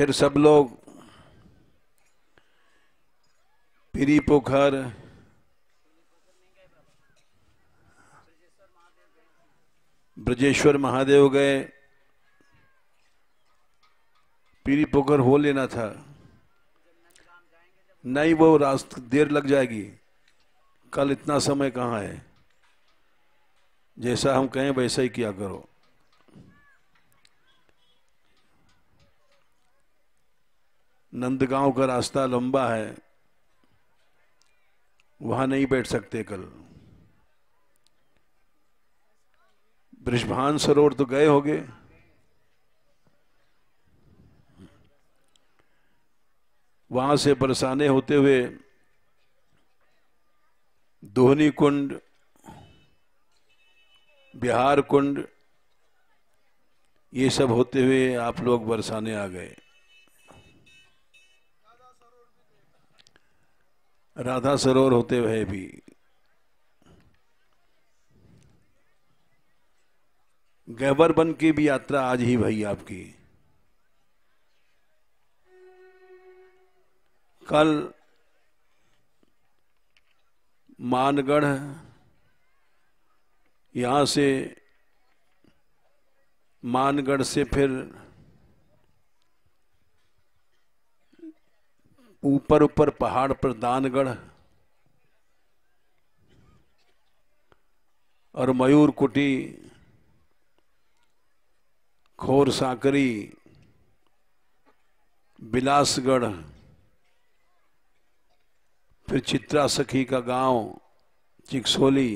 फिर सब लोग पीरी पोखर, ब्रजेश्वर महादेव गए। पीरी पोखर हो लेना था, नहीं वो रास्ते देर लग जाएगी। कल इतना समय कहाँ है, जैसा हम कहें वैसा ही किया करो। नंदगांव का रास्ता लंबा है, वहां नहीं बैठ सकते कल। बृषभान सरोवर तो गए होगे, वहां से बरसाने होते हुए दोहनी कुंड, बिहार कुंड, ये सब होते हुए आप लोग बरसाने आ गए। राधा सरोवर होते हुए भी। गैबर वन की भी यात्रा आज ही भई आपकी। कल मानगढ़, यहां से मानगढ़ से फिर ऊपर ऊपर पहाड़ पर दानगढ़ और मयूर कुटी, खोर सांकरी, बिलासगढ़, फिर चित्रा सखी का गांव चिकसोली,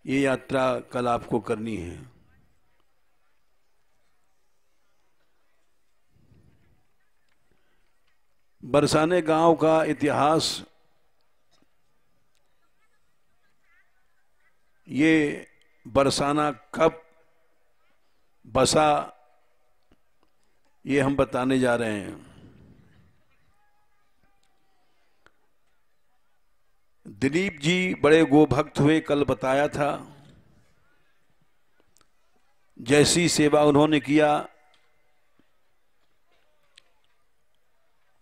ये यात्रा कल आपको करनी है। बरसाने गांव का इतिहास, ये बरसाना कब बसा, ये हम बताने जा रहे हैं। दिलीप जी बड़े गोभक्त हुए, कल बताया था। जैसी सेवा उन्होंने किया,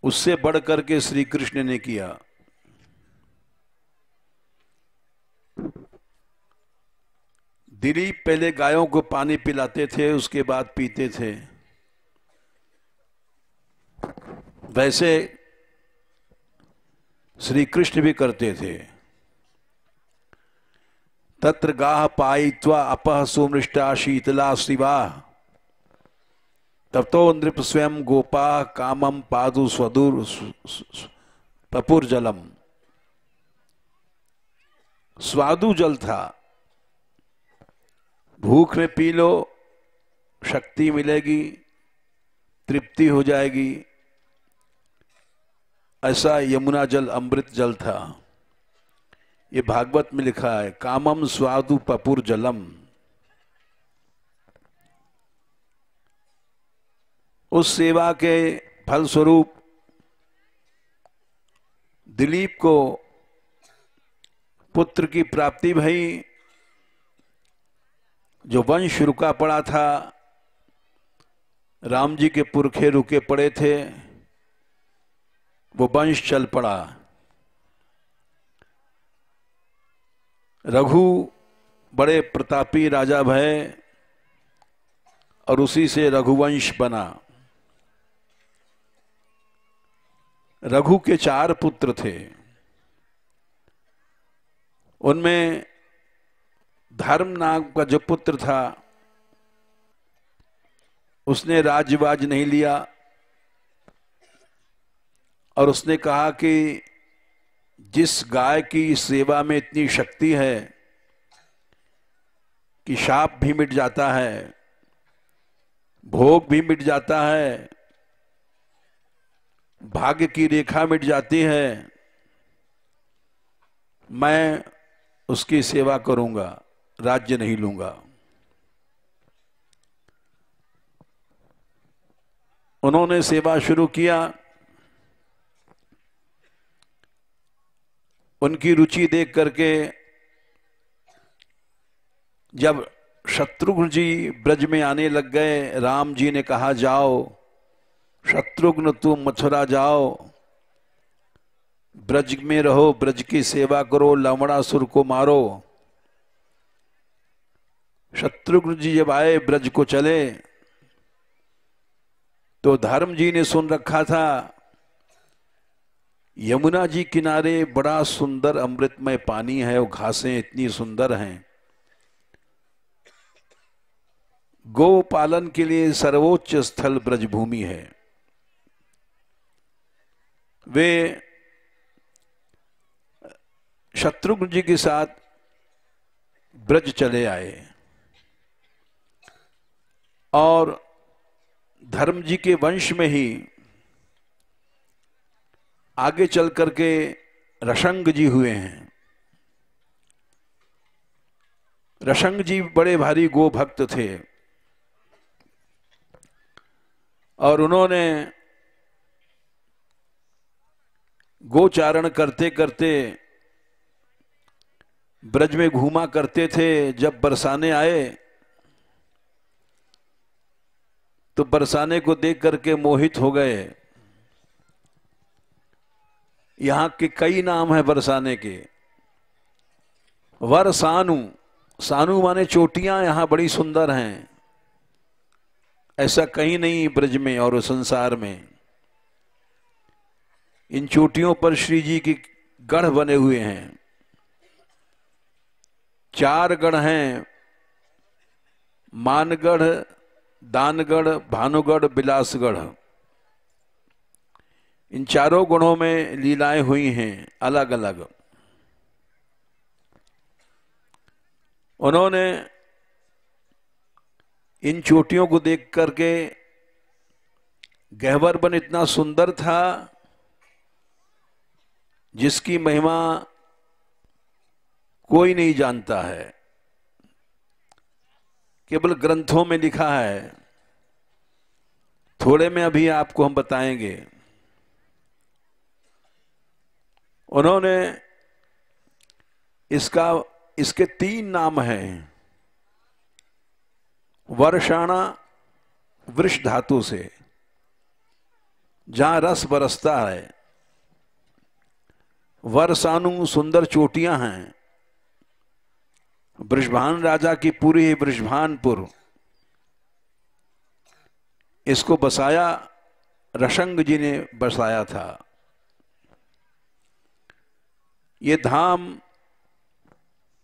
उससे बढ़ करके श्री कृष्ण ने किया। दिलीप पहले गायों को पानी पिलाते थे, उसके बाद पीते थे। वैसे श्री कृष्ण भी करते थे। तत्र गाह पायित्वा अपह सुमृष्टा शीतला शिवा, तब तो नृप स्वयं गोपा कामम पादु स्वदूर पपुर जलम। स्वादु जल था, भूख में पी लो, शक्ति मिलेगी, तृप्ति हो जाएगी। ऐसा यमुना जल अमृत जल था। ये भागवत में लिखा है, कामम स्वादु पपुर जलम। उस सेवा के फलस्वरूप दिलीप को पुत्र की प्राप्ति भई। जो वंश रुका पड़ा था, राम जी के पुरखे रुके पड़े थे, वो वंश चल पड़ा। रघु बड़े प्रतापी राजा भये और उसी से रघुवंश बना। रघु के 4 पुत्र थे, उनमें धर्म नाम का जो पुत्र था, उसने राज्यवाज नहीं लिया और उसने कहा कि जिस गाय की सेवा में इतनी शक्ति है कि शाप भी मिट जाता है, भोग भी मिट जाता है, भाग्य की रेखा मिट जाती है, मैं उसकी सेवा करूंगा, राज्य नहीं लूंगा। उन्होंने सेवा शुरू किया। उनकी रुचि देख करके जब शत्रुघ्न जी ब्रज में आने लग गए। राम जी ने कहा जाओ शत्रुघ्न तुम मथुरा जाओ, ब्रज में रहो, ब्रज की सेवा करो, लवणासुर को मारो। शत्रुघ्न जी जब आए ब्रज को चले तो धर्म जी ने सुन रखा था यमुना जी किनारे बड़ा सुंदर अमृतमय पानी है, वो घासें इतनी सुंदर हैं, गो पालन के लिए सर्वोच्च स्थल ब्रजभूमि है। वे शत्रुघ्न जी के साथ ब्रज चले आए और धर्म जी के वंश में ही आगे चल करके रशंग जी हुए हैं। रशंग जी बड़े भारी गो भक्त थे और उन्होंने गोचारण करते करते ब्रज में घूमा करते थे। जब बरसाने आए तो बरसाने को देख करके मोहित हो गए। यहां के कई नाम है बरसाने के। वरसानु, सानु माने चोटियां यहां बड़ी सुंदर हैं, ऐसा कहीं नहीं ब्रज में और संसार में। इन चोटियों पर श्री जी की गढ़ बने हुए हैं। 4 गढ़ हैं, मानगढ़, दानगढ़, भानुगढ़, बिलासगढ़। इन चारों गढ़ों में लीलाएं हुई हैं अलग अलग। उन्होंने इन चोटियों को देख करके, गह्वर वन इतना सुंदर था जिसकी महिमा कोई नहीं जानता है, केवल ग्रंथों में लिखा है। थोड़े में अभी आपको हम बताएंगे। उन्होंने इसके 3 नाम हैं। वर्षाणा वृष धातु से, जहां रस बरसता है। वर्षानु सुंदर चोटियां हैं। वृषभान राजा की पूरी है वृषभानपुर, इसको बसाया रशंग जी ने बसाया था। ये धाम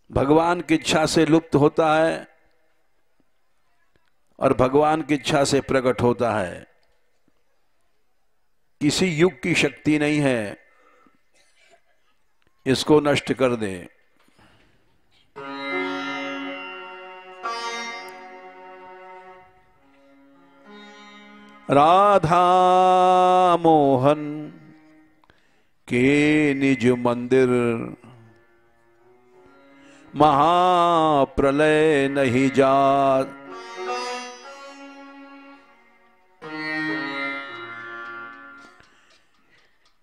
भगवान की इच्छा से लुप्त होता है और भगवान की इच्छा से प्रकट होता है। किसी युग की शक्ति नहीं है इसको नष्ट कर दे। राधा मोहन के निज मंदिर, महाप्रलय नहीं जात।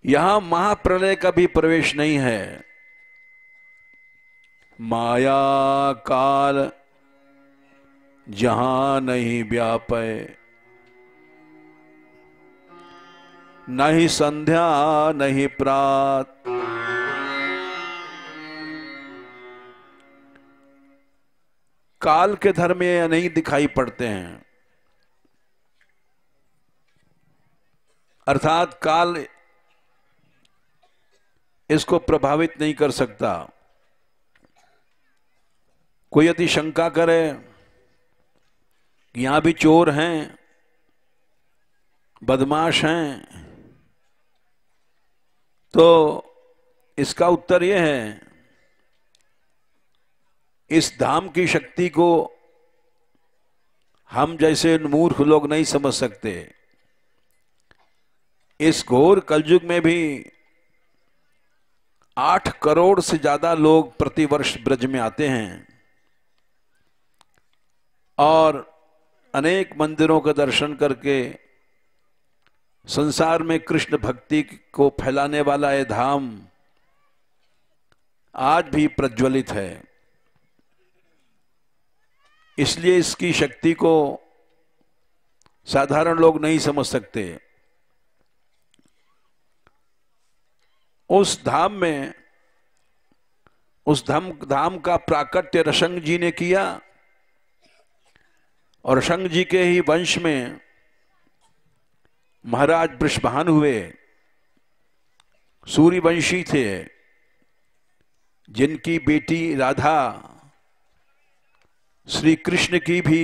यहां महाप्रलय का भी प्रवेश नहीं है। माया काल जहां नहीं व्यापे, नहीं संध्या नहीं प्रात। काल के धर्म में नहीं दिखाई पड़ते हैं, अर्थात काल इसको प्रभावित नहीं कर सकता। कोई यदि शंका करे कि यहां भी चोर हैं, बदमाश हैं, तो इसका उत्तर यह है, इस धाम की शक्ति को हम जैसे मूर्ख लोग नहीं समझ सकते। इस घोर कलयुग में भी 8 करोड़ से ज्यादा लोग प्रतिवर्ष ब्रज में आते हैं और अनेक मंदिरों का दर्शन करके संसार में कृष्ण भक्ति को फैलाने वाला यह धाम आज भी प्रज्वलित है। इसलिए इसकी शक्ति को साधारण लोग नहीं समझ सकते। उस धाम में, उस धाम का प्राकट्य ऋषंग जी ने किया, और ऋषंग जी के ही वंश में महाराज वृषभानु हुए, सूर्यवंशी थे, जिनकी बेटी राधा श्री कृष्ण की भी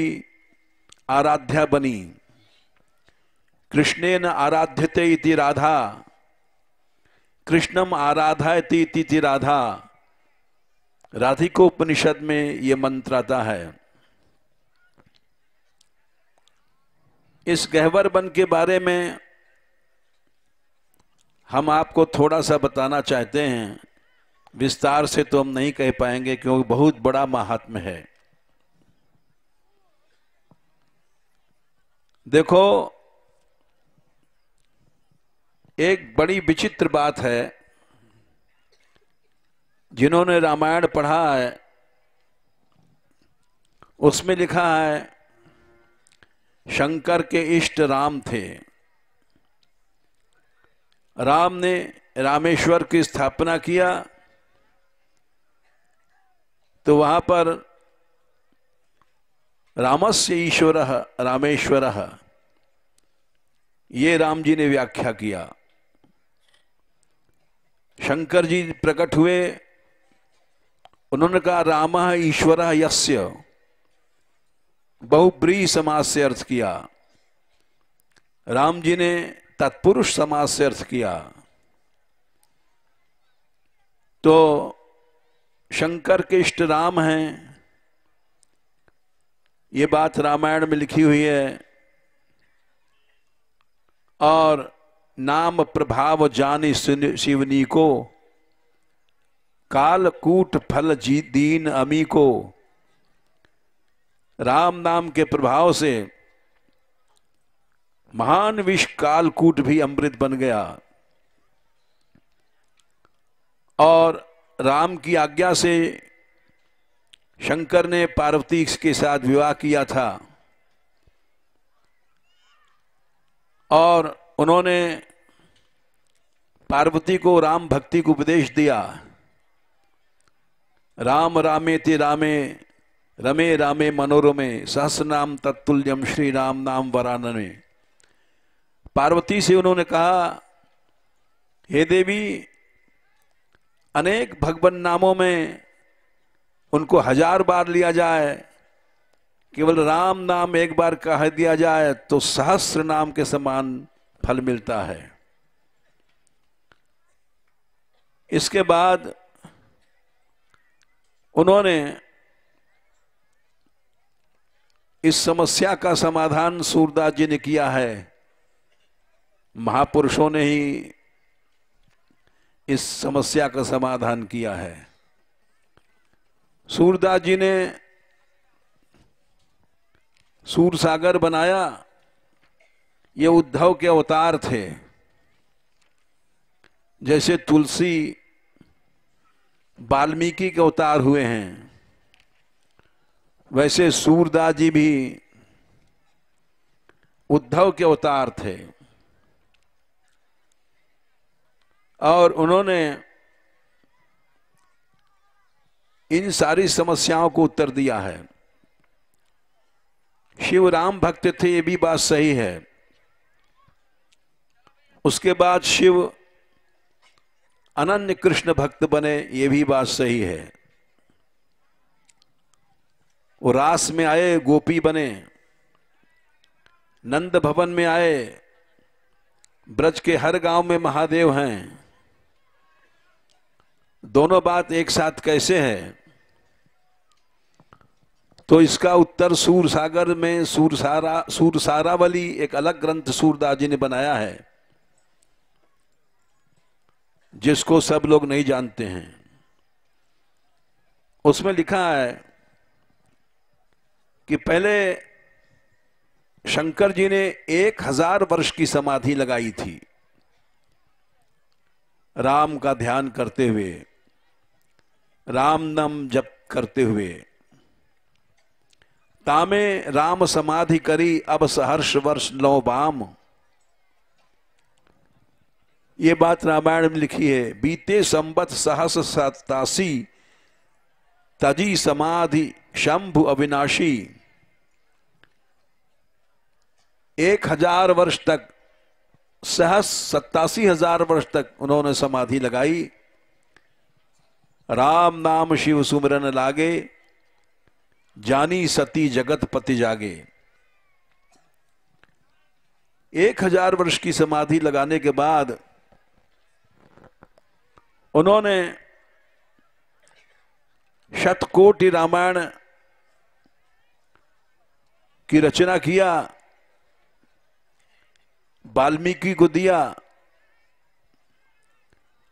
आराध्या बनी। कृष्णेन आराध्यते इति राधा, कृष्णम आराधयति इति राधा। राधिकोपनिषद में ये मंत्र आता है। इस गह्वर वन के बारे में हम आपको थोड़ा सा बताना चाहते हैं। विस्तार से तो हम नहीं कह पाएंगे क्योंकि बहुत बड़ा महात्म्य है। देखो, एक बड़ी विचित्र बात है। जिन्होंने रामायण पढ़ा है उसमें लिखा है शंकर के इष्ट राम थे। राम ने रामेश्वर की स्थापना किया तो वहां पर रामस्य ईश्वरः रामेश्वरः, ये राम जी ने व्याख्या किया। शंकर जी प्रकट हुए, उन्होंने कहा रामः ईश्वरः यस्य, बहुब्रीहि समास से अर्थ किया। राम जी ने तत्पुरुष समास से अर्थ किया। तो शंकर के इष्ट राम हैं, ये बात रामायण में लिखी हुई है। और नाम प्रभाव जानी शिवनी को, कालकूट फल जी दीन अमी को। राम नाम के प्रभाव से महान विष कालकूट भी अमृत बन गया। और राम की आज्ञा से शंकर ने पार्वती के साथ विवाह किया था और उन्होंने पार्वती को राम भक्ति को उपदेश दिया। राम रामेति रामे रमे रामे मनोरमे सहस्रनाम तत्तुल्यम श्री राम नाम वरानने। पार्वती से उन्होंने कहा, हे देवी, अनेक भगवान नामों में उनको 1000 बार लिया जाए, केवल राम नाम एक बार कह दिया जाए तो सहस्र नाम के समान फल मिलता है। इसके बाद उन्होंने इस समस्या का समाधान सूरदास जी ने किया है। महापुरुषों ने ही इस समस्या का समाधान किया है। सूरदास जी ने सूरसागर बनाया, ये उद्धव के अवतार थे। जैसे तुलसी वाल्मीकि के अवतार हुए हैं, वैसे सूरदास जी भी उद्धव के अवतार थे। और उन्होंने इन सारी समस्याओं को उत्तर दिया है। शिव राम भक्त थे, ये भी बात सही है। उसके बाद शिव अनन्य कृष्ण भक्त बने, ये भी बात सही है। वो रास में आए, गोपी बने, नंद भवन में आए, ब्रज के हर गांव में महादेव हैं। दोनों बात एक साथ कैसे है? तो इसका उत्तर सूरसागर में सूरसारावली एक अलग ग्रंथ सूरदास जी ने बनाया है, जिसको सब लोग नहीं जानते हैं। उसमें लिखा है कि पहले शंकर जी ने 1000 वर्ष की समाधि लगाई थी राम का ध्यान करते हुए, राम नाम जप करते हुए। तामे राम समाधि करी अब सहर्ष वर्ष लो बाम। ये बात रामायण में लिखी है। बीते संवत सहस 87 तजी समाधि शंभु अविनाशी। 1000 वर्ष तक, सहस 87,000 वर्ष तक उन्होंने समाधि लगाई। राम नाम शिव सुमिरन लागे, जानी सती जगत पति जागे। 1000 वर्ष की समाधि लगाने के बाद उन्होंने शतकोटि रामायण की रचना किया, वाल्मीकि को दिया।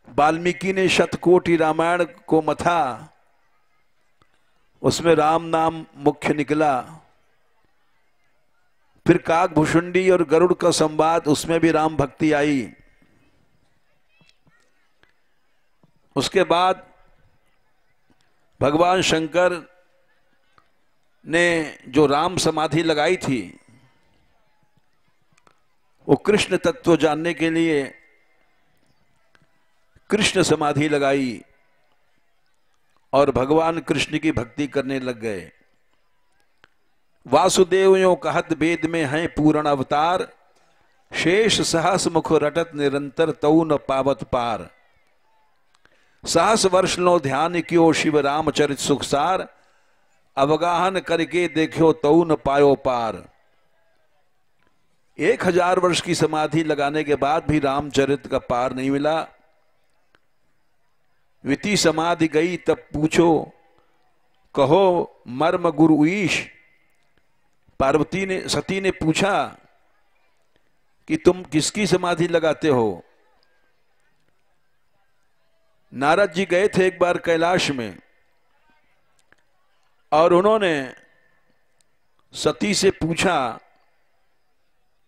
वाल्मीकि ने शतकोटि रामायण को मथा, उसमें राम नाम मुख्य निकला। फिर काकभूषुंडी और गरुड़ का संवाद, उसमें भी राम भक्ति आई। उसके बाद भगवान शंकर ने जो राम समाधि लगाई थी, वो कृष्ण तत्व जानने के लिए कृष्ण समाधि लगाई और भगवान कृष्ण की भक्ति करने लग गए। वासुदेव यो कहत वेद में हैं पूर्ण अवतार, शेष सहस मुख रटत निरंतर तऊ न पावत पार। सहस वर्ष लो ध्यान क्यों शिव राम चरित सुखसार, अवगाहन करके देखो तऊ न पायो पार। 1000 वर्ष की समाधि लगाने के बाद भी रामचरित का पार नहीं मिला। विति समाधि गई तब पूछो, कहो मर्म गुरु ईश। पार्वती ने, सती ने पूछा कि तुम किसकी समाधि लगाते हो। नारद जी गए थे एक बार कैलाश में और उन्होंने सती से पूछा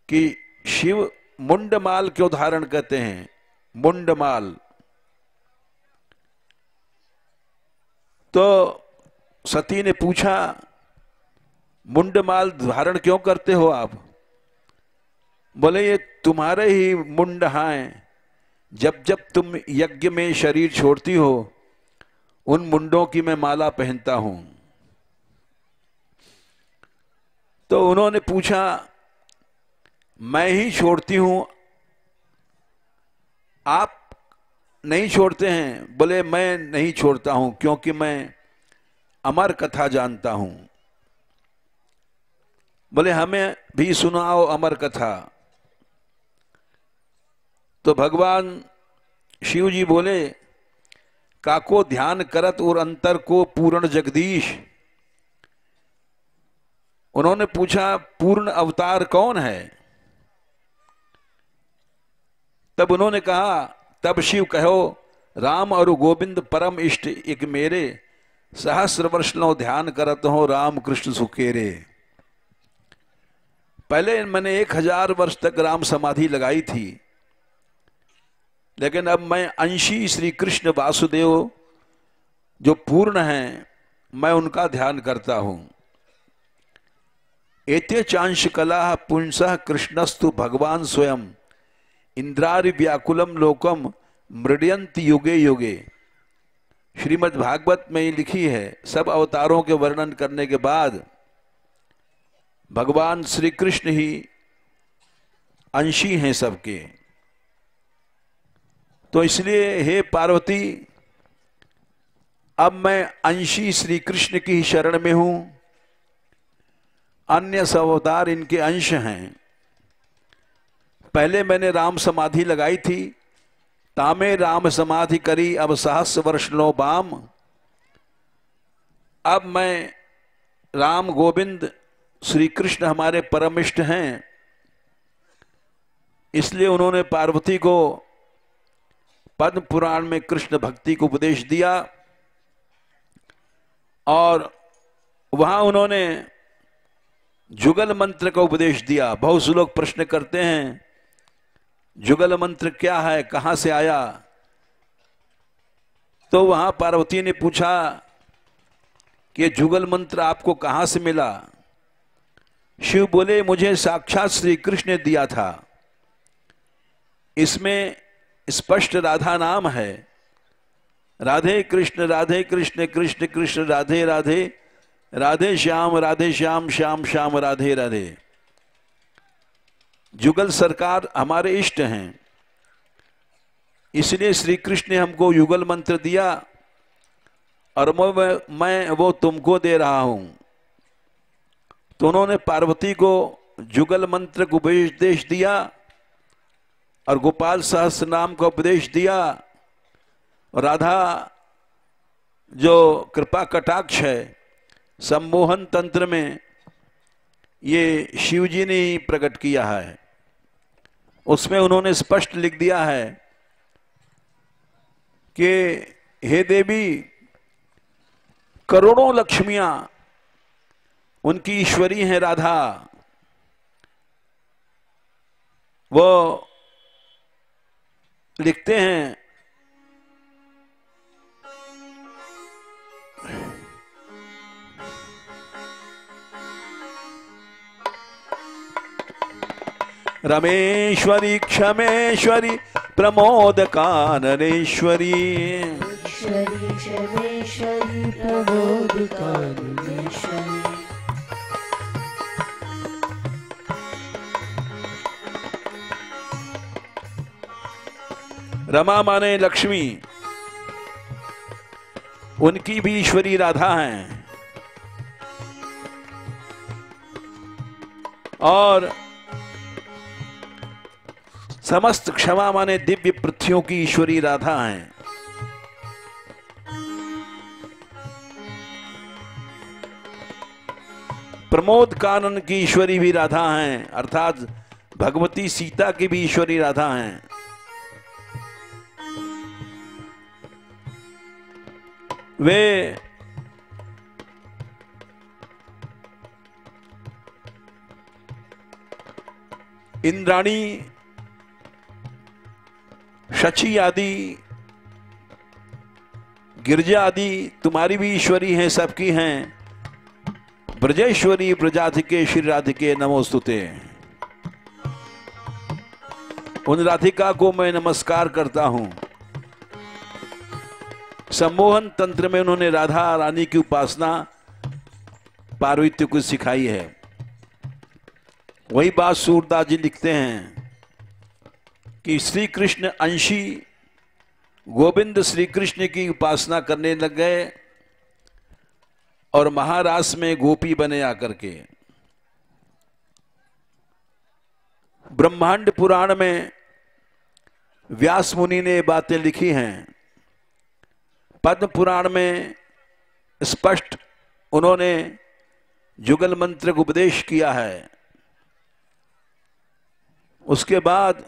कि शिव मुंडमाल क्यों धारण करते हैं। मुंडमाल तो सती ने पूछा, मुंडमाल धारण क्यों करते हो आप। बोले ये तुम्हारे ही मुंड हैं, जब जब तुम यज्ञ में शरीर छोड़ती हो उन मुंडों की मैं माला पहनता हूं। तो उन्होंने पूछा, मैं ही छोड़ती हूं, आप नहीं छोड़ते हैं। बोले मैं नहीं छोड़ता हूं क्योंकि मैं अमर कथा जानता हूं। बोले हमें भी सुनाओ अमर कथा। तो भगवान शिव जी बोले, काको ध्यान करत और अंतर को पूर्ण जगदीश। उन्होंने पूछा पूर्ण अवतार कौन है। तब उन्होंने कहा, तब शिव कहो राम और गोविंद परम इष्ट एक मेरे, सहस्र वर्ष लो ध्यान करत हो राम कृष्ण सुखेरे। पहले मैंने 1000 वर्ष तक राम समाधि लगाई थी, लेकिन अब मैं अंशी श्री कृष्ण वासुदेव जो पूर्ण हैं, मैं उनका ध्यान करता हूं। एते चांश कला पुंसः कृष्णस्तु भगवान स्वयं, इंद्रारि व्याकुलम लोकम मृडयंति युगे युगे। श्रीमद् भागवत में ये लिखी है। सब अवतारों के वर्णन करने के बाद भगवान श्री कृष्ण ही अंशी हैं सबके। तो इसलिए हे पार्वती, अब मैं अंशी श्री कृष्ण की ही शरण में हूं। अन्य सब अवतार इनके अंश हैं। पहले मैंने राम समाधि लगाई थी, तामे राम समाधि करी अब सहस्र वर्ष लो बाम। अब मैं राम गोविंद श्री कृष्ण हमारे परमिष्ट हैं, इसलिए उन्होंने पार्वती को पद्म पुराण में कृष्ण भक्ति को उपदेश दिया। और वहां उन्होंने जुगल मंत्र का उपदेश दिया। बहुत से लोग प्रश्न करते हैं जुगल मंत्र क्या है, कहां से आया। तो वहां पार्वती ने पूछा कि जुगल मंत्र आपको कहां से मिला। शिव बोले मुझे साक्षात श्री कृष्ण ने दिया था। इसमें स्पष्ट राधा नाम है। राधे कृष्ण कृष्ण कृष्ण राधे राधे, राधे श्याम श्याम श्याम राधे राधे। जुगल सरकार हमारे इष्ट हैं, इसलिए श्री कृष्ण ने हमको युगल मंत्र दिया और मैं वो तुमको दे रहा हूं। तो उन्होंने पार्वती को जुगल मंत्र को उपदेश दिया और गोपाल सहस्त्र नाम का उपदेश दिया। और राधा जो कृपा कटाक्ष है सम्मोहन तंत्र में, ये शिवजी ने ही प्रकट किया है। उसमें उन्होंने स्पष्ट लिख दिया है कि हे देवी, करोड़ों लक्ष्मियां उनकी ईश्वरी हैं राधा। वो लिखते हैं रमेश्वरी क्षमेश्वरी प्रमोद काननेश्वरी, क्षमेश्वरी प्रमोद काननेश्वरी। रमा माने लक्ष्मी, उनकी भी ईश्वरी राधा हैं। और समस्त क्षमा माने दिव्य पृथ्वियों की ईश्वरी राधा हैं। प्रमोद कानन की ईश्वरी भी राधा हैं, अर्थात भगवती सीता की भी ईश्वरी राधा हैं। वे इंद्राणी, शची आदि, गिरजा आदि तुम्हारी भी ईश्वरी हैं, सबकी हैं। ब्रजेश्वरी ब्रजाधिके श्री राधिके नमोस्तुते। उन राधिका को मैं नमस्कार करता हूं। सम्मोहन तंत्र में उन्होंने राधा रानी की उपासना पार्वती को सिखाई है। वही बात सूरदास जी लिखते हैं कि श्री कृष्ण अंशी गोविंद श्री कृष्ण की उपासना करने लग गए और महारास में गोपी बने आकर के। ब्रह्मांड पुराण में व्यास मुनि ने बातें लिखी हैं। पद्म पुराण में स्पष्ट उन्होंने जुगल मंत्र को उपदेश किया है। उसके बाद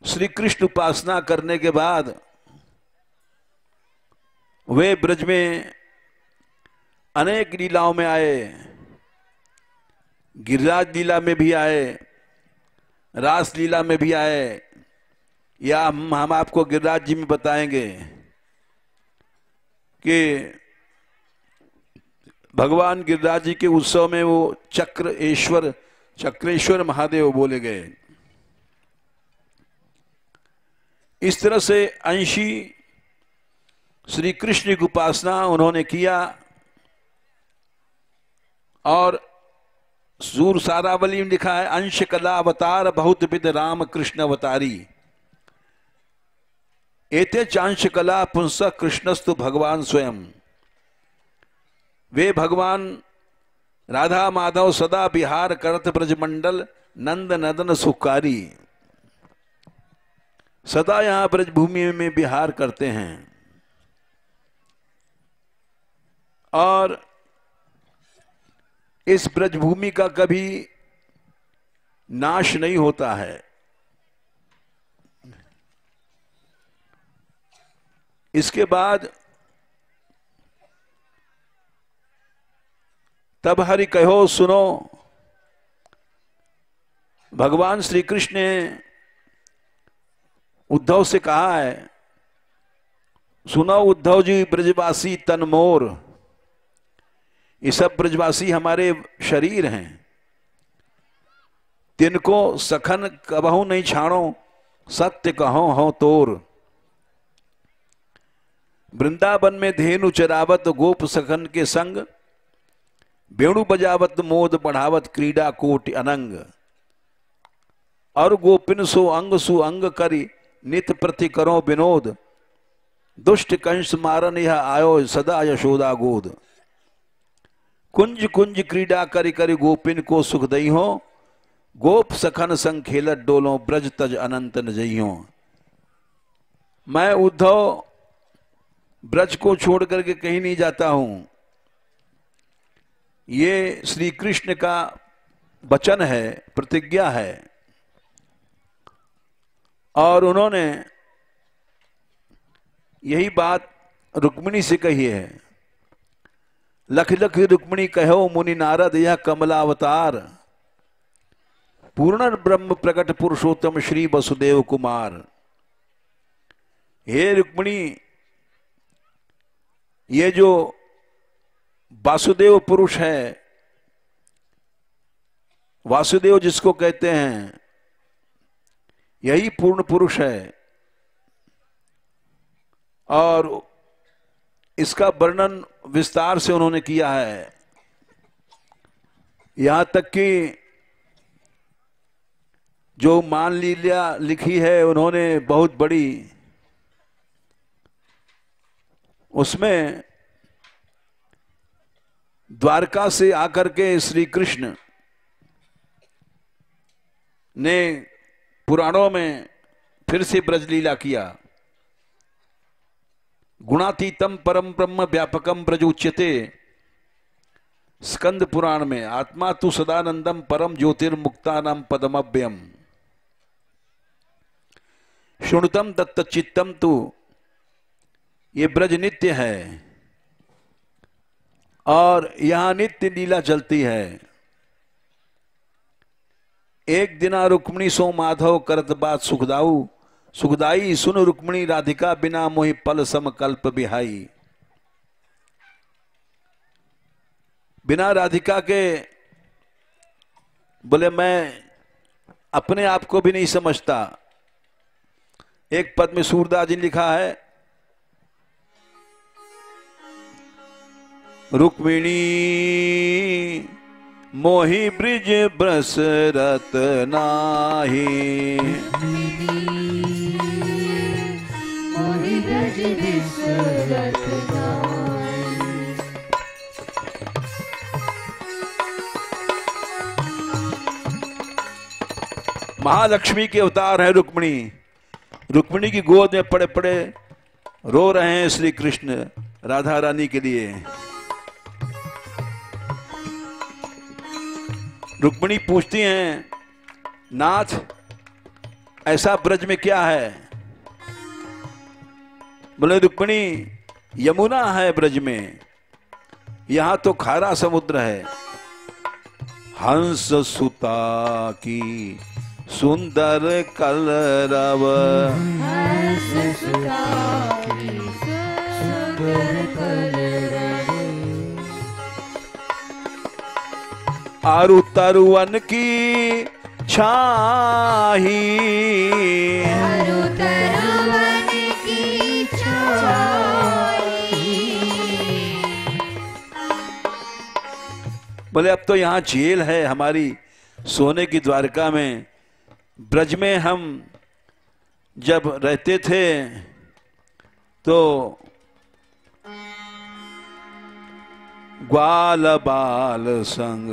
श्री कृष्ण उपासना करने के बाद वे ब्रज में अनेक लीलाओं में आए। गिरिराज लीला में भी आए, रास लीला में भी आए, या हम आपको गिरिराज जी में बताएंगे कि भगवान गिरिराज जी के उत्सव में वो चक्रेश्वर महादेव बोले गए। इस तरह से अंशी श्री कृष्ण की उपासना उन्होंने किया। और सूर सारावली में लिखा है, अंश कला अवतार बहुत विद राम कृष्ण अवतारी, एते चांश कला पुंस कृष्णस्तु भगवान स्वयं। वे भगवान राधा माधव सदा विहार करत ब्रजमंडल नंद नदन सुखारी, सदा यहां ब्रजभूमि में विहार करते हैं और इस ब्रजभूमि का कभी नाश नहीं होता है। इसके बाद तब हरि कहो सुनो, भगवान श्री कृष्ण ने उद्धव से कहा है, सुनो उद्धव जी ब्रजवासी तन मोर, ये सब ब्रजवासी हमारे शरीर हैं, तिनको सखन कबहू नहीं छाणो, सत्य कहो हो तोर। वृंदावन में धेनु चरावत गोप सखन के संग, वेणु बजावत मोद बढ़ावत क्रीड़ा कोटि अनंग। और गोपिन सो अंग सु अंग करी, नित प्रति करो विनोद। दुष्ट कंस मारन यह आयो, सदा यशोदा गोद। कुंज कुंज क्रीड़ा करी करी, गोपिन को सुख दई हो। गोप सखन संग खेलत डोलो, ब्रज तज अनंत न जइयो। मैं उद्धव ब्रज को छोड़ करके कहीं नहीं जाता हूं, ये श्री कृष्ण का वचन है, प्रतिज्ञा है। और उन्होंने यही बात रुक्मिणी से कही है। लख लख रुक्मिणी कहो मुनि नारद, यह कमलावतार। पूर्ण ब्रह्म प्रकट पुरुषोत्तम श्री वसुदेव कुमार। हे रुक्मिणी, ये जो वासुदेव पुरुष है, वासुदेव जिसको कहते हैं, यही पूर्ण पुरुष है। और इसका वर्णन विस्तार से उन्होंने किया है, यहां तक कि जो मान लीला लिखी है उन्होंने बहुत बड़ी, उसमें द्वारका से आकर के श्री कृष्ण ने पुराणों में फिर से ब्रजलीला किया। गुणातीतम परम ब्रह्म व्यापकम ब्रज उच्यते, स्कंद पुराण में। आत्मा तु सदानंदम परम ज्योतिर्मुक्तानाम पदमव्ययम। शुणुतम दत्त चित्तम तु, ये ब्रज नित्य है और यहां नित्य लीला चलती है। एक दिना रुक्मिणी सो माधव करत बात सुखदाऊ, सुखदाई सुन रुक्मिणी राधिका, बिना मोहि पल सम कल्प बिहाई। बिना राधिका के बोले मैं अपने आप को भी नहीं समझता। एक पद में सूरदास जी ने लिखा है, रुक्मिणी मोहि ब्रिज ब्रस रत नाही, मोहि ब्रज बिसरत नाही। महालक्ष्मी के अवतार है रुक्मिणी। रुक्मिणी की गोद में पड़े पड़े रो रहे हैं श्री कृष्ण राधा रानी के लिए। रुक्मिणी पूछती हैं, नाथ ऐसा ब्रज में क्या है? बोले रुक्मिणी यमुना है ब्रज में, यहां तो खारा समुद्र है। हंस सुता की सुंदर कलरव, हंस सुता की सुंदर कलरव। आरु तरुवन की छाही, आरु तरुवन की छाही। बोले अब तो यहाँ जेल है हमारी, सोने की द्वारका में। ब्रज में हम जब रहते थे तो ग्वाल बाल संग,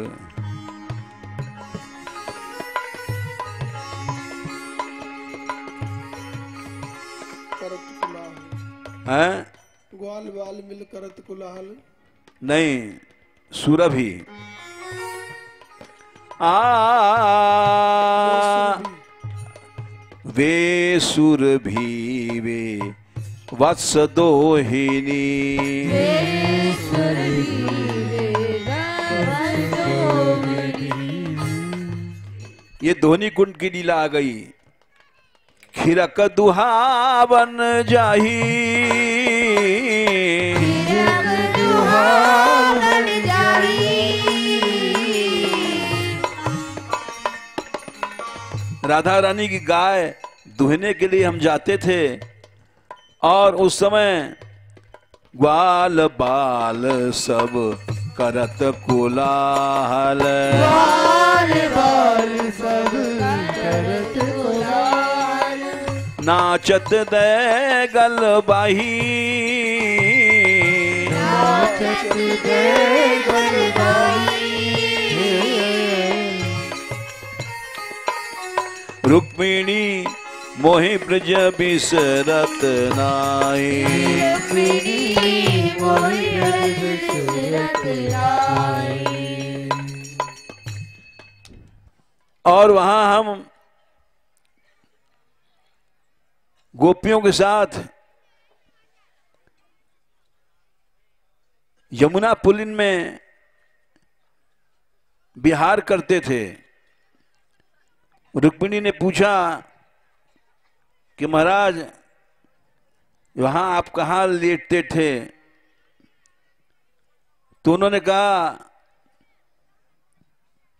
हैं? ग्वाल बाल मिल करत कुलाहल। नहीं, सुरभि। वे सुरभि वे वत्स दोहिनी, ये धोनी कुंड की लीला आ गई। खिरक दुहावन जाही, खिरक दुहावन जाही। राधा रानी की गाय दुहने के लिए हम जाते थे और उस समय ग्वाल बाल सब करत कोलाहल, बाल बाल सब करत कोलाहल, नाचत दे गल बाही, नाचत दे गलबाई, रुक्मिणी मोहि ब्रज बिसरत नाई, रुक्मिणी मोहि ब्रज बिसरत नाई। और वहां हम गोपियों के साथ यमुना पुलिन में विहार करते थे। रुक्मिणी ने पूछा कि महाराज वहां आप कहाँ लेटते थे? तो उन्होंने कहा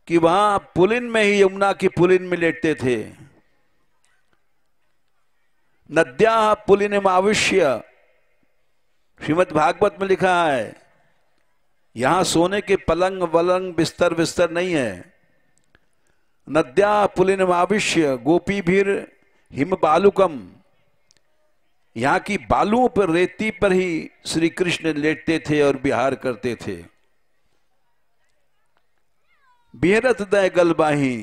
कि वहां पुलिन में ही, यमुना की पुलिन में लेटते थे। नद्या पुलिन आविश्य, श्रीमद् भागवत में लिखा है, यहां सोने के पलंग वलंग बिस्तर बिस्तर नहीं है। नद्या पुलिन आविश्य गोपी भीर हिम बालुकम, यहां की बालुओं पर, रेती पर ही श्री कृष्ण लेटते थे और विहार करते थे। बिहरत दय गलबाही,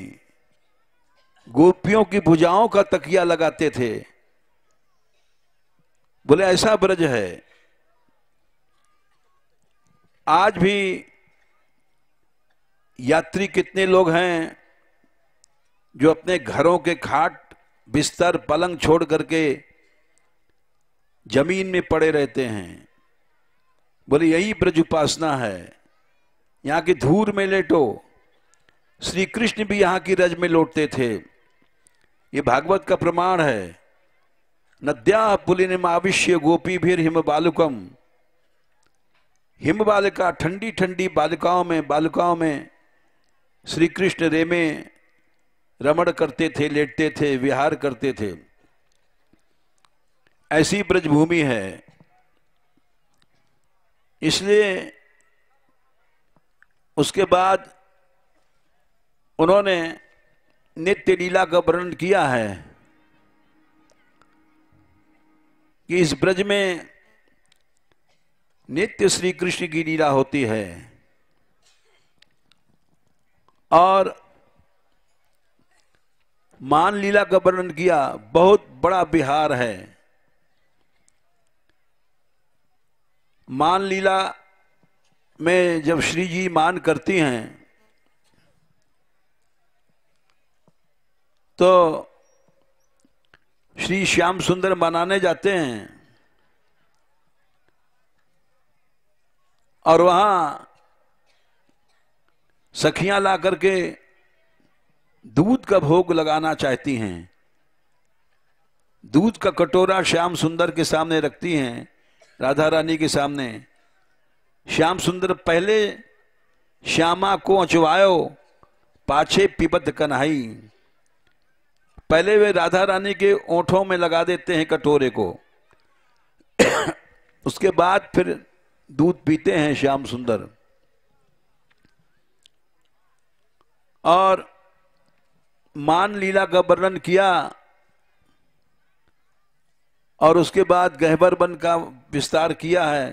गोपियों की भुजाओं का तकिया लगाते थे। बोले ऐसा ब्रज है। आज भी यात्री कितने लोग हैं जो अपने घरों के खाट बिस्तर पलंग छोड़ करके जमीन में पड़े रहते हैं। बोले यही ब्रज उपासना है, यहां की धूल में लेटो। श्री कृष्ण भी यहां की रज में लौटते थे, ये भागवत का प्रमाण है। नद्या पुलिन आविश्य गोपी भीर हिम बालुकम, हिम बालिका, ठंडी ठंडी बालिकाओं में श्री कृष्ण रेमे रमण करते थे, लेटते थे, विहार करते थे। ऐसी ब्रजभूमि है। इसलिए उसके बाद उन्होंने नित्य लीला का वर्णन किया है कि इस ब्रज में नित्य श्री कृष्ण की लीला होती है। और मान लीला का वर्णन किया, बहुत बड़ा विहार है। मान लीला में जब श्री जी मान करती हैं तो श्री श्याम सुंदर मनाने जाते हैं और वहां सखियां ला करके दूध का भोग लगाना चाहती हैं। दूध का कटोरा श्याम सुंदर के सामने रखती हैं, राधा रानी के सामने। श्याम सुंदर पहले श्यामा को अचवायो, पाछे पिबत कन्हई। पहले वे राधा रानी के ओंठों में लगा देते हैं कटोरे को, उसके बाद फिर दूध पीते हैं श्याम सुंदर। और मान लीला का वर्णन किया और उसके बाद गहवर वन का विस्तार किया है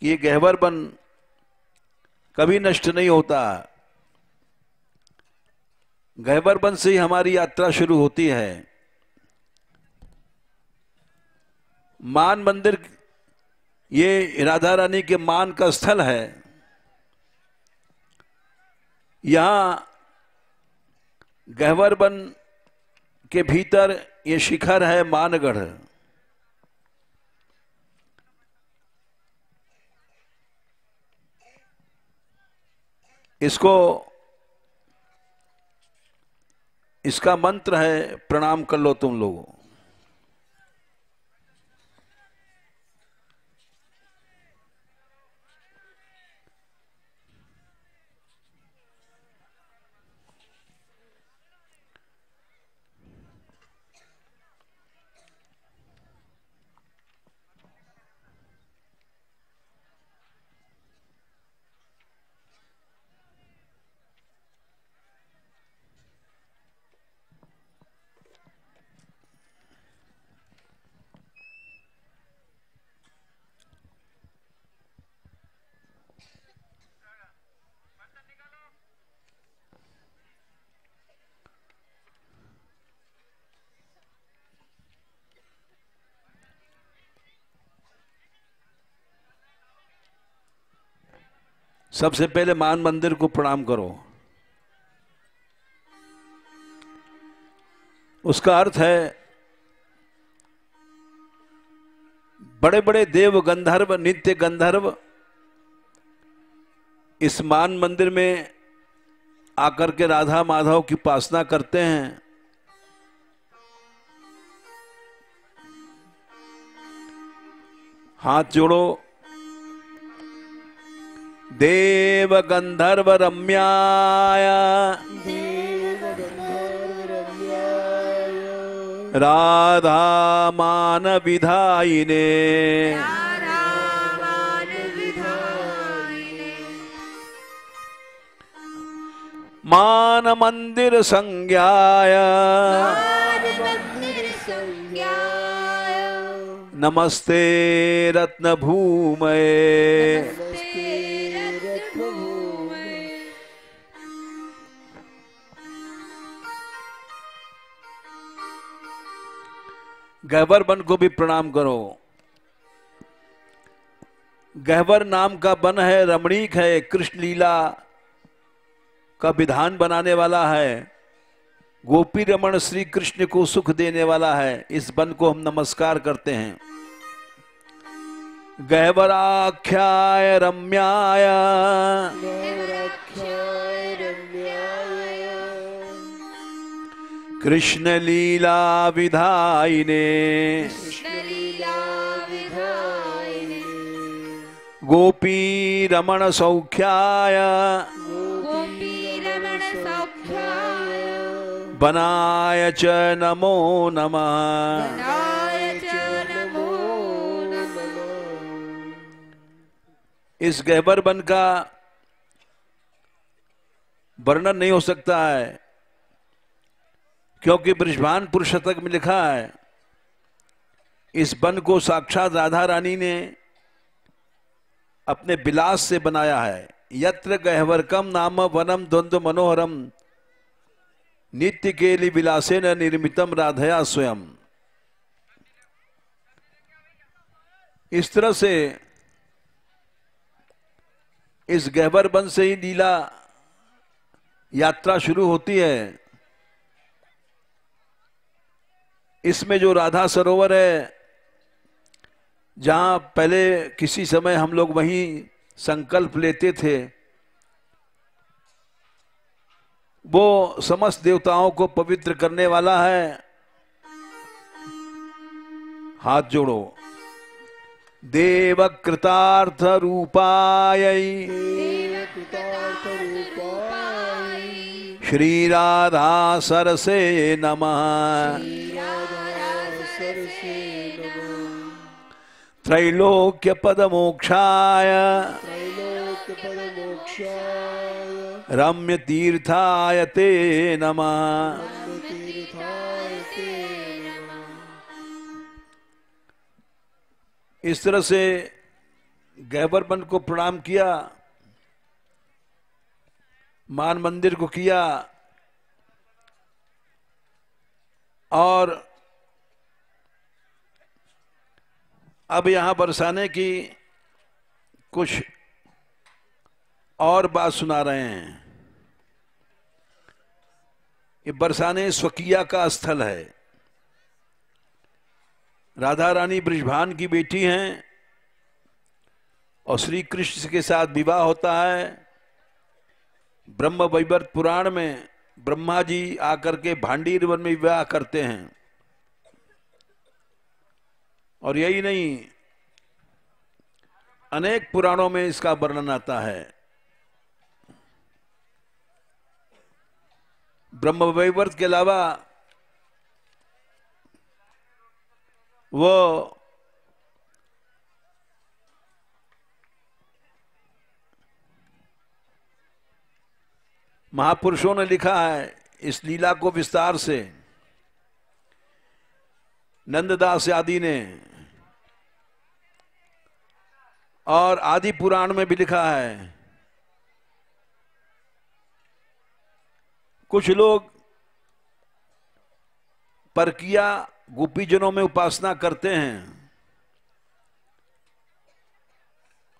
कि ये गहवर वन कभी नष्ट नहीं होता। गहवर वन से ही हमारी यात्रा शुरू होती है। मान मंदिर ये राधा रानी के मान का स्थल है। यहां गहवर वन के भीतर ये शिखर है मानगढ़। इसको, इसका मंत्र है, प्रणाम कर लो तुम लोगों। सबसे पहले मान मंदिर को प्रणाम करो। उसका अर्थ है बड़े बड़े देव गंधर्व, नित्य गंधर्व इस मान मंदिर में आकर के राधा माधव की उपासना करते हैं। हाथ जोड़ो। देव गंधर्व रम्याय राधा मान विधायिने मान मंदिर संज्ञाय नमस्ते रत्न भूमये। गहवर वन को भी प्रणाम करो। गहवर नाम का वन है, रमणीक है, कृष्ण लीला का विधान बनाने वाला है, गोपी रमण श्री कृष्ण को सुख देने वाला है। इस वन को हम नमस्कार करते हैं। गहवराख्याय रम्याय कृष्ण लीला विधायिने गोपी रमण सौख्याय बनाय च नमो नमः। इस गहवर वन का वर्णन नहीं हो सकता है, क्योंकि बृषभान पुरुषतक में लिखा है इस वन को साक्षात राधा रानी ने अपने विलास से बनाया है। यत्र गहवरकम नाम वनम द्वंद्व मनोहरम नित्य केलि विलासेन निर्मितम राधया स्वयं। इस तरह से इस गहवर वन से ही लीला यात्रा शुरू होती है। इसमें जो राधा सरोवर है, जहां पहले किसी समय हम लोग वहीं संकल्प लेते थे, वो समस्त देवताओं को पवित्र करने वाला है। हाथ जोड़ो। देव कृतार्थ रूपाय श्री राधा सरसे नमः। त्रैलोक्य पद मोक्षाय रम्य तीर्थाय ते नमः। इस तरह से गहवर वन को प्रणाम किया, मान मंदिर को किया, और अब यहां बरसाने की कुछ और बात सुना रहे हैं। ये बरसाने स्वकीया का स्थल है। राधा रानी बृषभान की बेटी हैं और श्री कृष्ण के साथ विवाह होता है। ब्रह्म वैवर्त पुराण में ब्रह्मा जी आकर के भांडीर वन में विवाह करते हैं। और यही नहीं, अनेक पुराणों में इसका वर्णन आता है। ब्रह्म वैवर्त के अलावा वो महापुरुषों ने लिखा है इस लीला को विस्तार से। नंददास आदि ने, और आदि पुराण में भी लिखा है। कुछ लोग परकिया गोपीजनों में उपासना करते हैं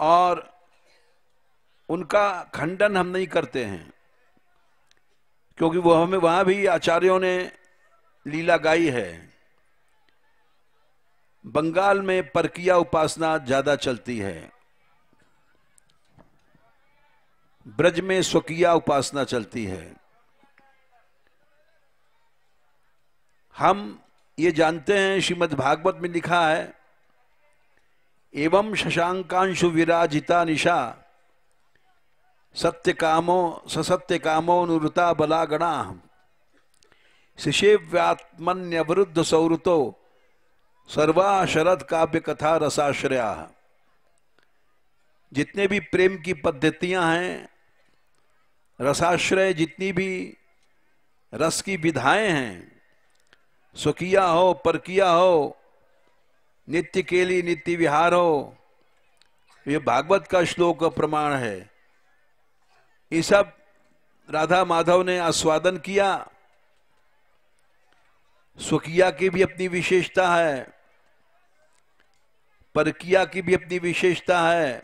और उनका खंडन हम नहीं करते हैं, क्योंकि वो हमें वहां भी आचार्यों ने लीला गाई है। बंगाल में परकिया उपासना ज्यादा चलती है, ब्रज में स्वकीया उपासना चलती है। हम ये जानते हैं, श्रीमद् भागवत में लिखा है, एवं शशांकांशु विराजिता निशा सत्य कामो ससत्य कामो अनुरुता बलागणा शिशेव्यात्मन्यवरुद्ध सौरुतो सर्वा शरद काव्य कथा रसाश्रया। जितने भी प्रेम की पद्धतियां हैं, रसाश्रय जितनी भी रस की विधाएं हैं, स्वकीया हो परकिया हो, नित्य केली नित्य विहार हो, ये भागवत का श्लोक का प्रमाण है। ये सब राधा माधव ने आस्वादन किया। स्वकीया की भी अपनी विशेषता है, परकिया की भी अपनी विशेषता है।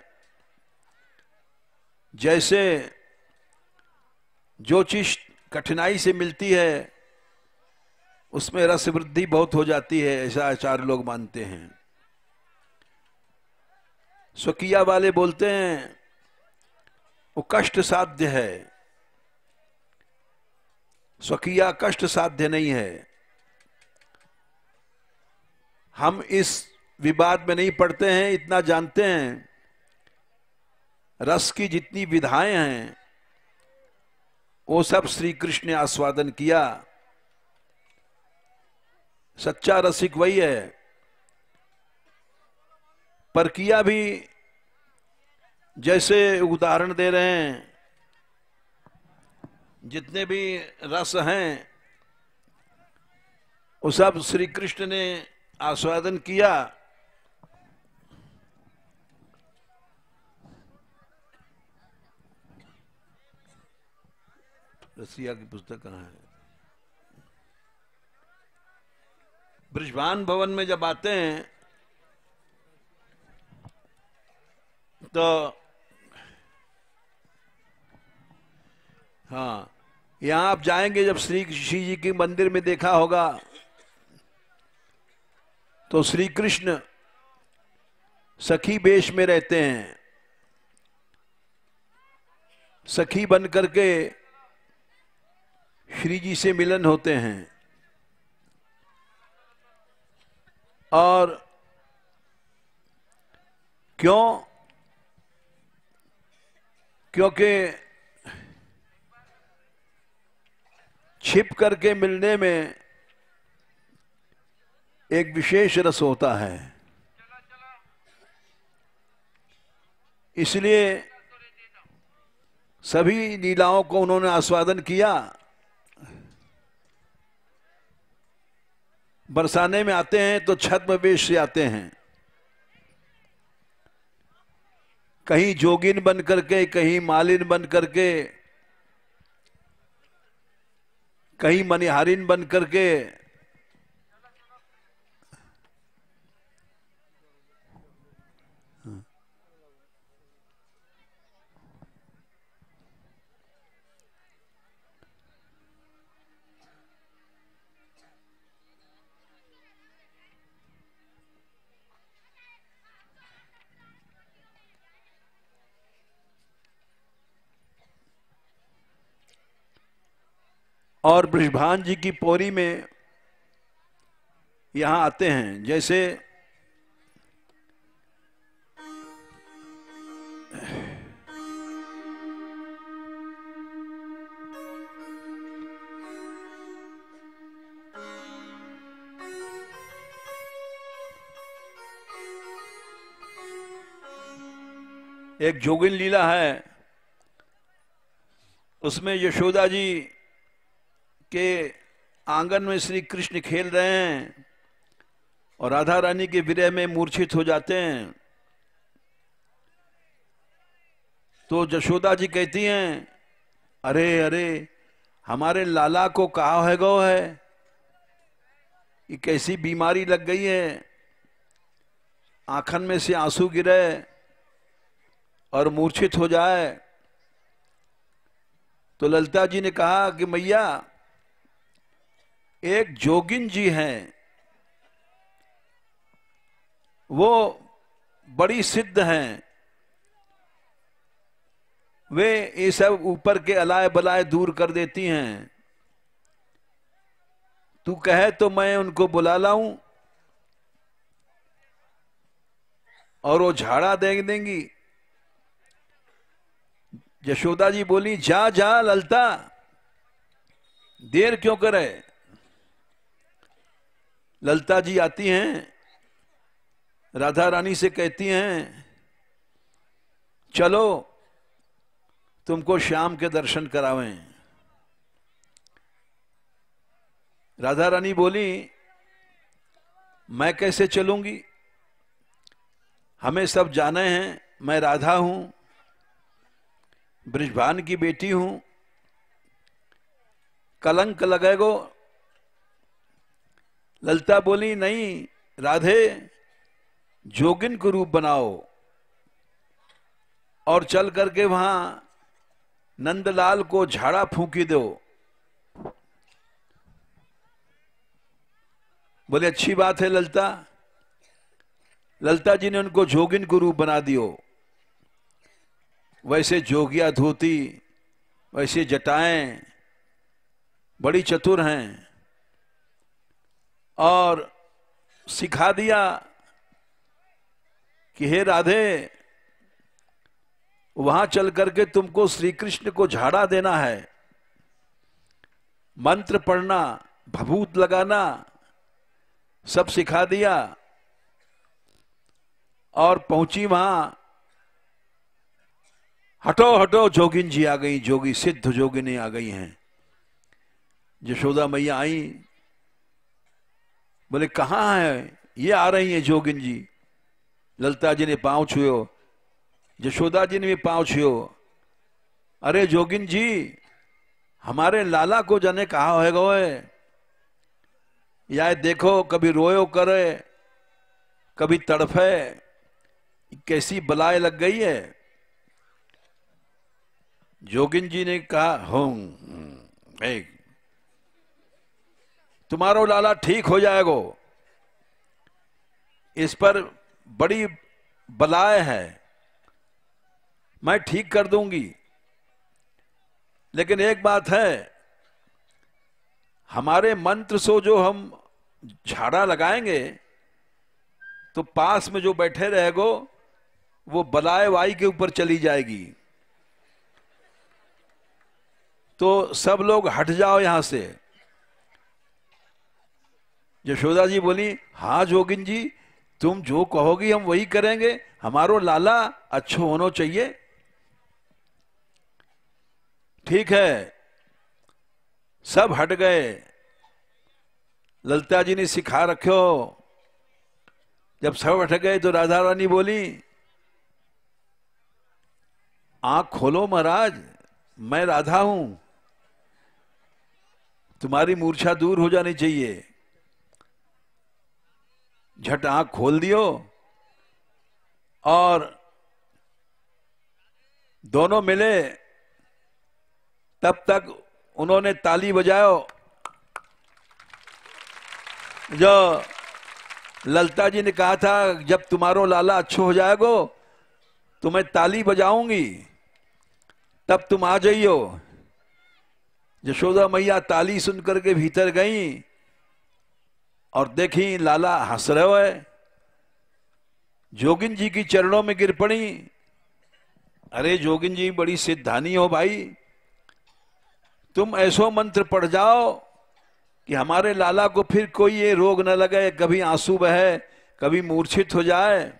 जैसे जो चीज कठिनाई से मिलती है उसमें रस वृद्धि बहुत हो जाती है, ऐसा आचार्य लोग मानते हैं। स्वकीया वाले बोलते हैं वो कष्ट साध्य है, स्वकीया कष्ट साध्य नहीं है। हम इस विवाद में नहीं पड़ते हैं, इतना जानते हैं रस की जितनी विधाएं हैं वो सब श्री कृष्ण ने आस्वादन किया। सच्चा रसिक वही है। परकिया भी जैसे उदाहरण दे रहे हैं, जितने भी रस हैं वो सब श्री कृष्ण ने आस्वादन किया। रसिया की पुस्तक कहाँ है? ब्रजभान भवन में जब आते हैं तो हाँ, यहां आप जाएंगे, जब श्री जी के मंदिर में देखा होगा तो श्री कृष्ण सखी वेश में रहते हैं, सखी बन करके श्री जी से मिलन होते हैं। और क्यों? क्योंकि छिप करके मिलने में एक विशेष रस होता है, इसलिए सभी लीलाओं को उन्होंने आस्वादन किया। बरसाने में आते हैं तो छद्म वेश से आते हैं, कहीं जोगिन बन करके, कहीं मालिन बन करके, कहीं मनिहारिन बन करके। और बृषभान जी की पौरी में यहां आते हैं, जैसे एक जोगिन लीला है, उसमें यशोदा जी के आंगन में श्री कृष्ण खेल रहे हैं और राधा रानी के विरह में मूर्छित हो जाते हैं। तो यशोदा जी कहती हैं, अरे अरे हमारे लाला को कहा है गो है, ये कैसी बीमारी लग गई है, आंखन में से आंसू गिरे और मूर्छित हो जाए। तो ललिता जी ने कहा कि मैया, एक जोगिन जी हैं, वो बड़ी सिद्ध हैं, वे ये सब ऊपर के अलाय बलाय दूर कर देती हैं। तू कहे तो मैं उनको बुला लाऊं और वो झाड़ा दे देंगी। यशोदा जी बोली, जा जा ललिता, देर क्यों करे। ललिता जी आती हैं, राधा रानी से कहती हैं, चलो तुमको श्याम के दर्शन करावें। राधा रानी बोली, मैं कैसे चलूंगी, हमें सब जाने हैं, मैं राधा हूं, बृषभान की बेटी हूं, कलंक लगेगो। ललिता बोली, नहीं राधे, जोगिन को रूप बनाओ और चल करके वहां नंदलाल को झाड़ा फूंकी दो। बोले, अच्छी बात है ललिता। ललिता जी ने उनको जोगिन को रूप बना दियो। वैसे जोगिया धोती, वैसे जटाएं, बड़ी चतुर हैं। और सिखा दिया कि हे राधे, वहां चल करके तुमको श्री कृष्ण को झाड़ा देना है, मंत्र पढ़ना, भभूत लगाना, सब सिखा दिया। और पहुंची वहां, हटो हटो, जोगिन जी आ गई, जोगी सिद्ध जोगिनी आ गई हैं। यशोदा मैया आई, बोले कहां है, ये आ रही है जोगिन जी। ललिता जी ने पांव छुयो, यशोदा जी ने भी पांव छुयो। अरे जोगिन जी, हमारे लाला को जाने कहा है गोए, या देखो कभी रोयो करे, कभी तड़फे, कैसी बलाए लग गई है। जोगिन जी ने कहा, तुम्हारो लाला ठीक हो जाएगो, इस पर बड़ी बलाए है, मैं ठीक कर दूंगी। लेकिन एक बात है, हमारे मंत्र से जो हम झाड़ा लगाएंगे तो पास में जो बैठे रहेगो वो बलाए वाई के ऊपर चली जाएगी। तो सब लोग हट जाओ यहां से। यशोदा जी बोली, हाँ जोगिन जी, तुम जो कहोगी हम वही करेंगे, हमारो लाला अच्छो होना चाहिए। ठीक है, सब हट गए। ललिता जी ने सिखा रखो। जब सब हट गए तो राधा रानी बोली, आंख खोलो महाराज, मैं राधा हूं, तुम्हारी मूर्छा दूर हो जानी चाहिए। झट आंख खोल दियो और दोनों मिले। तब तक उन्होंने ताली बजाओ। जो ललिता जी ने कहा था, जब तुम्हारो लाला अच्छो हो जाएगो तो मैं ताली बजाऊंगी, तब तुम आ जाइयो। यशोदा मैया ताली सुनकर के भीतर गई और देखी लाला हंस रहे है। जोगिन जी की चरणों में गिर पड़ी। अरे जोगिन जी बड़ी सिद्धानी हो भाई, तुम ऐसो मंत्र पढ़ जाओ कि हमारे लाला को फिर कोई ये रोग न लगे, कभी आंसू बहे, कभी मूर्छित हो जाए।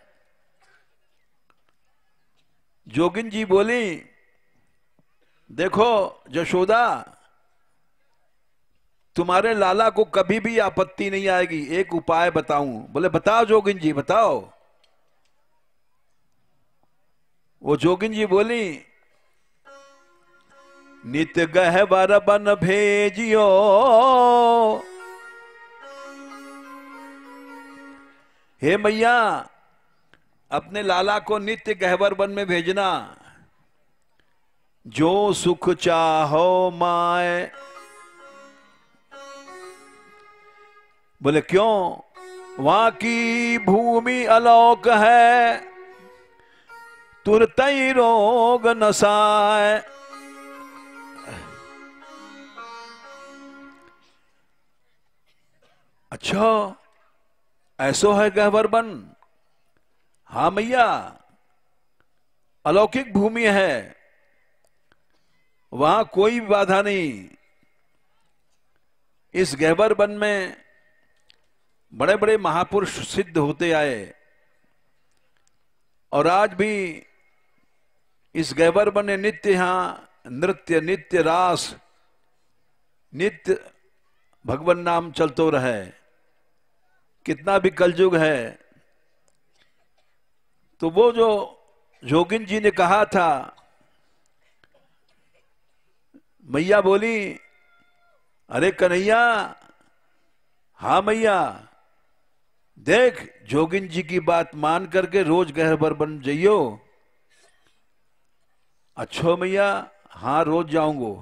जोगिन जी बोली, देखो यशोदा, तुम्हारे लाला को कभी भी आपत्ति नहीं आएगी, एक उपाय बताऊं। बोले बताओ जोगिन जी बताओ। वो जोगिन जी बोली, नित गहवर बन भेजियो, हे मैया अपने लाला को नित्य गहवर वन में भेजना। जो सुख चाहो माए। बोले क्यों? वहां की भूमि अलौक है, तुरत ही रोग नसाए। अच्छा, ऐसो है गहवर बन? हाँ मैया, अलौकिक भूमि है, वहां कोई बाधा नहीं। इस गहवर वन में बड़े बड़े महापुरुष सिद्ध होते आए और आज भी इस गहवर वन में नित्य यहां नृत्य, नित्य रास, नित्य भगवान नाम चलतो रहे। कितना भी कलयुग है, तो वो जो जोगिन जी ने कहा था, मैया बोली, अरे कन्हैया, हाँ मैया, देख जोगिन जी की बात मान करके रोज गहवर बन जाइयो। अच्छो मैया, हाँ रोज जाऊंगो।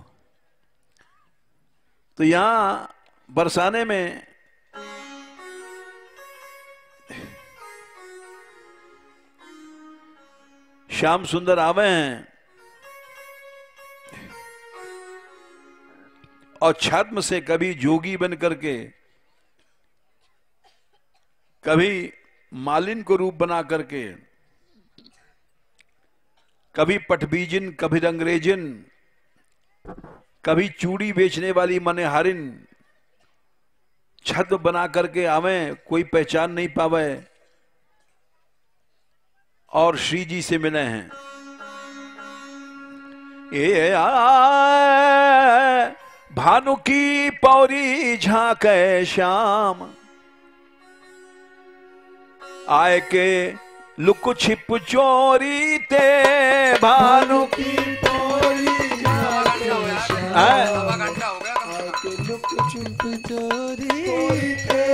तो यहां बरसाने में श्याम सुंदर आवे हैं और छद्म से कभी जोगी बन करके, कभी मालिन को रूप बना करके, कभी पटबीजिन, कभी अंग्रेजिन, कभी चूड़ी बेचने वाली मनेहारिन, छद्म बना करके आवे, कोई पहचान नहीं पावे और श्री जी से मिले हैं। ये भानु की पौरी झांके श्याम, आए के लुक छिप चोरी ते। भानु की पौरी झांके सवा घंटा हो गया। आके लुक छिप चोरी थे।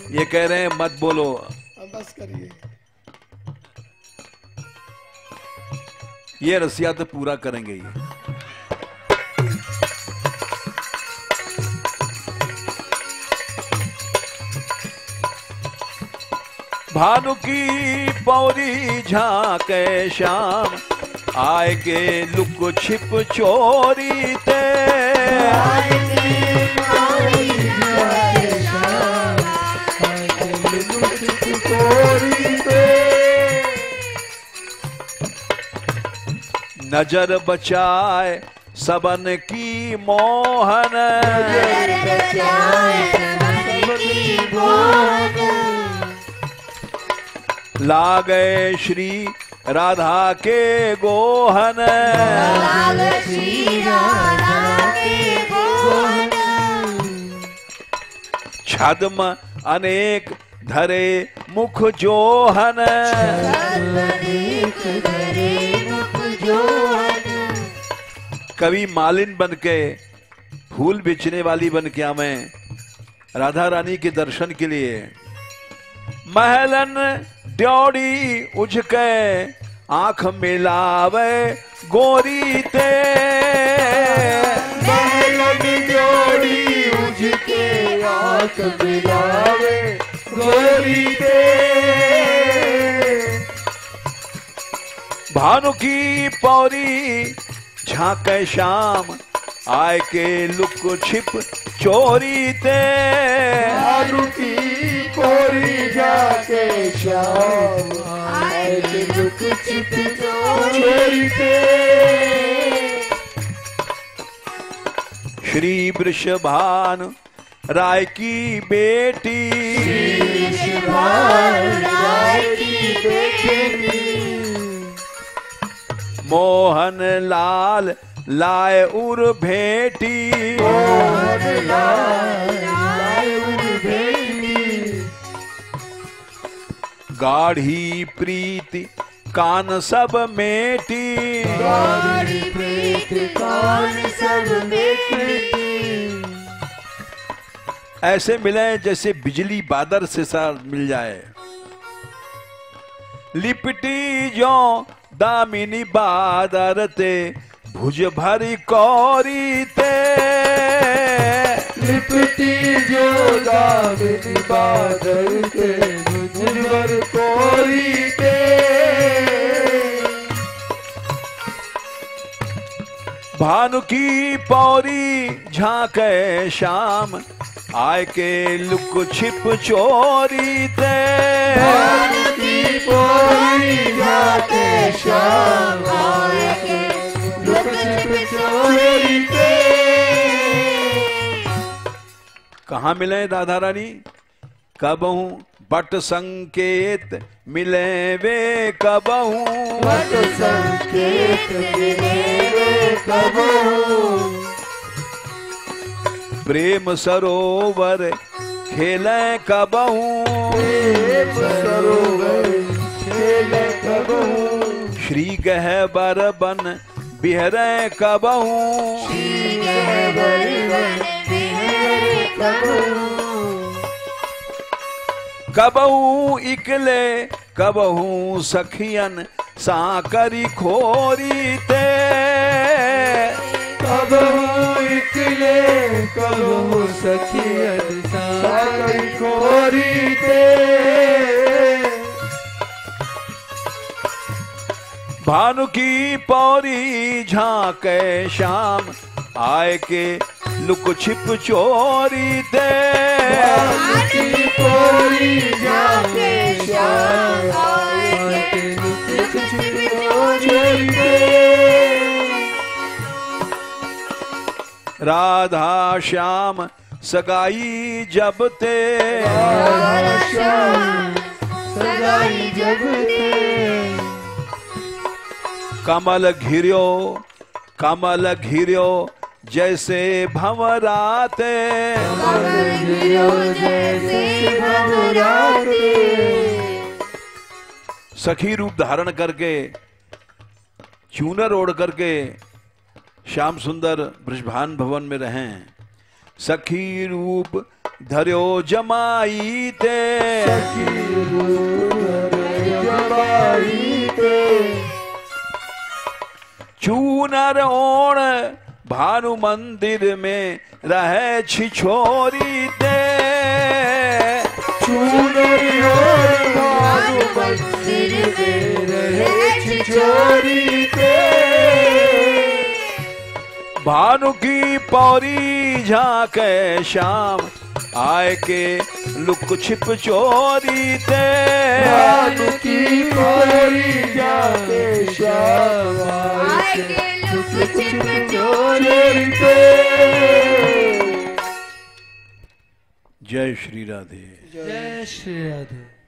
ये कह रहे हैं मत बोलो, अब बस करिए। ये रसिया तो पूरा करेंगे ये। भानु की पौरी झांके श्याम, आए के लुक छिप चोरी ते। नजर बचाए सबन की मोहन, लागे श्री राधा के गोहन। छद्म अनेक धरे मुख जोहन, कभी मालिन बन के, फूल बेचने वाली बन के आवे राधा रानी के दर्शन के लिए। महलन ड्योड़ी उझके आंख मिलावे गोरी ते। महलन ड्योड़ी उझके आंख मिलावे गोरी ते। भानु की पौरी झांके श्याम, आए के लुक छिप चोरी ते। भानु की पौरी झांके श्याम, आए के लुक छिप चोरी थे। श्री वृषभानु राय की बेटी, मोहन लाल लाए उर भेटी। गाढ़ी प्रीति कान सब मेटी। ऐसे मिले जैसे बिजली बादल से साथ मिल जाए। लिपटी जो दामिनी बादर ते भुज भरी कौरी ते लिपटी जो दामिनी बादर ते भुज भर कौरी ते भानु की पौरी झांके शाम आय के लुक छिप चोरी ते भानु की पौरी झांके शाम आय के लुक छिप चोरी ते। कहाँ मिले राधा रानी? कबहू बट संकेत मिले वे कबहू बट संकेत मिले वे कबहू प्रेम सरोवर खेले कबहू प्रेम सरोवर खेले कबहू श्री गहबर बन बिहरे कबहू श्री गहबर बन बिहरे कबहू कबहू इकले कबहू सखियन साकरी खोरी ते कबहू इकले कबहू सखियन साकरी खोरी ते भानु की पौरी झांके शाम आय के लुक छिप चोरी ते भानु की पौरी झांके शाम आय के लुक छिप चोरी ते राधा श्याम सगाई जब ते राधा श्याम सगाई जब ते कमल घिर्यो जैसे भंवराते सखी रूप धारण करके चूनर ओढ़ करके श्याम सुंदर बृषभान भवन में रहें। सखी रूप धर्यो जमाई ते सखी रूप जमाई ते चूनर ओण भानु मंदिर में रहे छिछोरी ते चूनर ओण भानु मंदिर में रहे छिछोरी ते भानु की पौरी झांके शाम आय के लुक छिप चोरी ते भानु की पौरी झांके शाम आय के लुक छिप चोरी ते। जय श्री राधे। जय श्री राधे।